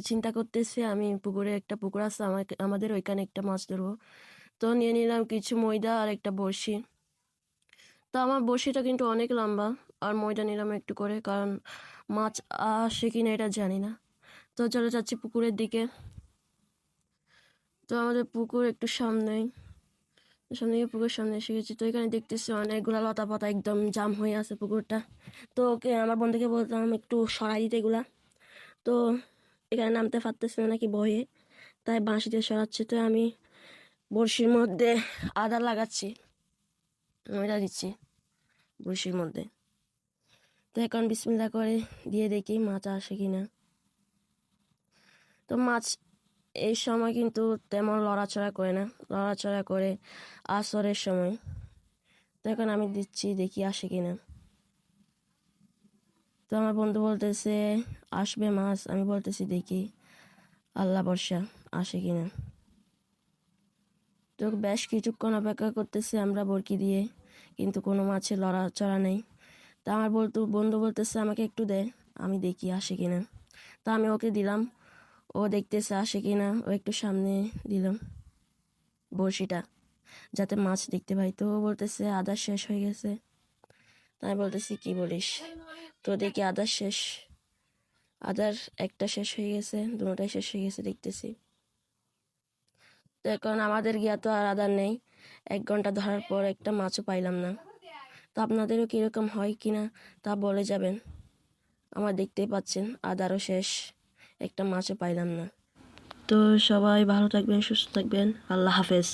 চিন্তা করতেছি আমি পুকুরে একটা পুকুর আছে আমাদের ওইখানে একটা মাছ ধরবো। তো নিয়ে নিলাম কিছু ময়দা আর একটা বড়শি। তো আমার বড়শিটা কিন্তু অনেক লম্বা, আর ময়দা নিলাম একটু করে, কারণ মাছ আসে কিনা এটা জানি না। তো চলে যাচ্ছি পুকুরের দিকে। তো আমাদের পুকুর একটু সামনেই, পুকুরের সামনে এসে গেছি। তো এখানে দেখতেছি অনেকগুলা লতা পাতা, একদম জাম হয়ে আছে পুকুরটা। তো ওকে আমার বন্ধুকে বলতাম একটু সরাই দিতে এগুলা। তো এখানে নামতে পারতেছে না নাকি ভয়ে, তাই বাঁশি দিয়ে সরাচ্ছে। তো আমি বড়শির মধ্যে আদা লাগাচ্ছি, ময়দা দিচ্ছি বড়শির মধ্যে। তো এখন বিসমিল্লাহ করে দিয়ে দেখি মাছ আসে কিনা। তো মাছ এই সময় কিন্তু তেমন লড়াচড়া করে না, লড়াচড়া করে আসরের সময়। তো এখন আমি দিচ্ছি, দেখি আসে কিনা। তো আমার বন্ধু বলতেছে আসবে মাছ, আমি বলতেছি দেখি, আল্লাহ ভরসা আসে কিনা। তো বেশ কিছুক্ষণ অপেক্ষা করতেছি আমরা বরকি দিয়ে, কিন্তু কোনো মাছের লড়াচড়া নেই। তা আমার বন্ধু বলতেছে আমাকে একটু দে, আমি দেখি আসে কিনা। তা আমি ওকে দিলাম, ও দেখতেছে আসে কিনা। ও একটু সামনে দিলাম বড়শিটা, যাতে মাছ দেখতে পাই। তো ও বলতেছে আদা শেষ হয়ে গেছে। তাই বলতেছি কি বলিস? তো দেখি আদা শেষ, আদার একটা শেষ হয়ে গেছে, দুটোটাই শেষ হয়ে গেছে দেখতেছি। তো এখন আমাদের গিয়া তো আর আদার নেই। 1 ঘন্টা ধরার পর একটা মাছও পাইলাম না। তো আপনাদেরও কীরকম হয় কিনা তা বলে যাবেন। আমার দেখতেই পাচ্ছেন আদারও শেষ, একটা মাছও পাইলাম না। তো সবাই ভালো থাকবেন, সুস্থ থাকবেন, আল্লাহ হাফেজ।